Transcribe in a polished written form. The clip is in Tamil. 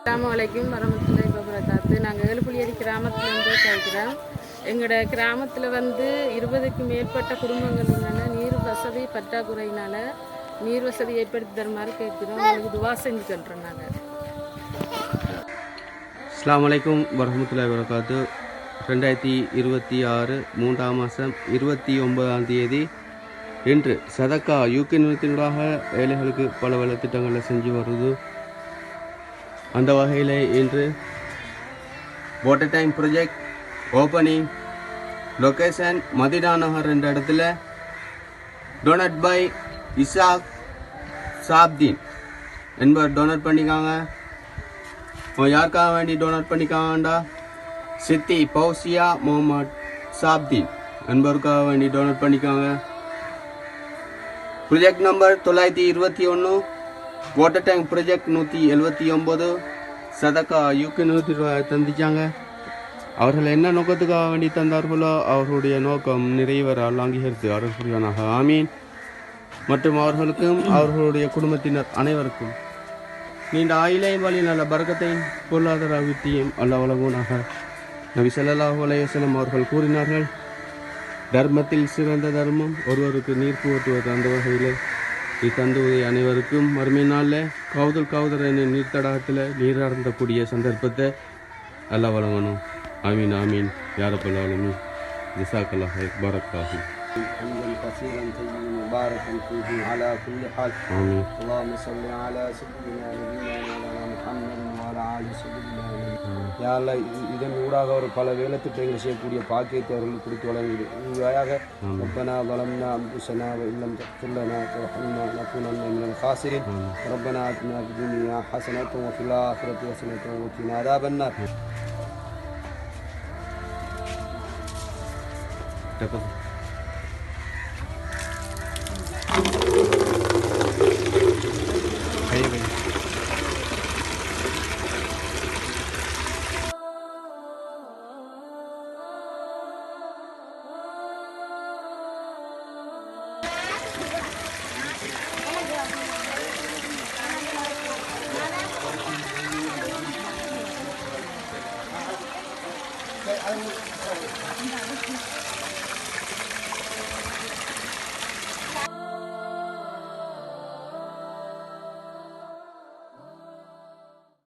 அஸ்ஸலாமு அலைக்கும் வரமத்துல்லாஹி வபரகாத்து. நாங்கள் ஏழுப்புலியடி கிராமத்திலேருந்து கேட்குறோம். எங்களோட கிராமத்தில் 20க்கும் மேற்பட்ட குடும்பங்கள் உள்ளன. நீர் வசதி பற்றாக்குறையினால் நீர் வசதி ஏற்படுத்தி தருமாறு கேட்குறோம். எங்களுக்கு துவா செஞ்சு சொல்கிறோம். நாங்கள் அஸ்ஸலாமு அலைக்கும் வரமத்துல்லாஹி வபரகாத்து. 2026 3ஆம் மாதம் 29ஆம் தேதி இன்று சதக்கா யூகே நிறுவனத்தினூடாக ஏழைகளுக்கு பல வள திட்டங்களை செஞ்சு வருது. அந்த வகையில் இன்று water tank project opening location Madina Nagar என்ற இடத்துல டொனட் பை இசாக் சாப்தீன் என்பவர் டொனேட் பண்ணிக்காங்க. யாருக்காக வேண்டி டொனேட் பண்ணிக்காங்கண்டா சித்தி பௌசியா முகமது சாப்தீன் என்பவருக்காக வேண்டி டொனேட் பண்ணிக்காங்க. Project number 921, water tank project 179, சதக்கா யூகே 100 ரூபாய் தந்திச்சாங்க. அவர்கள் என்ன நோக்கத்துக்காக வேண்டி தந்தார்களோ அவர்களுடைய நோக்கம் நிறைவேற அங்கீகரித்து அருள் புரிவானாக. ஆமீன். மற்றும் அவர்களுக்கும் அவர்களுடைய குடும்பத்தினர் அனைவருக்கும் நீண்ட ஆயிலையும் வழி நல்ல பரக்கத்தையும் பொருளாதார அபிவிருத்தியும் அல்லாஹ் வழங்குவனாக. நபி ஸல்லல்லாஹு அலைஹி வஸல்லம் அவர்கள் கூறினார்கள், தர்மத்தில் சிறந்த தர்மம் ஒருவருக்கு நீர் புகட்டுவது. அந்த வகையில் இத்தந்துவதை அனைவருக்கும் மறுமை நாளில் கவுதல் என்ற நீர் தடாகத்தில் நீர் அருந்தக்கூடிய சந்தர்ப்பத்தை அல்லாஹ் வழங்கணும். ஆமீன் ஆமீன் யா ரப்பல் ஆலமீன். ஜஸாக்கல்லாஹ் ஹைர் பரக்காஹு. حمدا كثيرا طيبا مباركا فيه على كل حال. آمين. اللهم صل على سيدنا نبينا مولانا محمد وعلى آل سيدنا யா அல்லாஹ் இதன் ஊடாக ஒரு பல வேலை திட்டங்கள் செய்யக்கூடிய பாக்கியத்தை அவர்களுக்கு கொடுத்து வழங்குகிறாயாக. ரப்பனா ظلمنا أنفسنا وإن لم تغفر لنا وترحمنا لنكونن من الخاسرين. ربنا آتنا في الدنيا حسنة وفي الآخرة حسنة وقنا عذاب النار.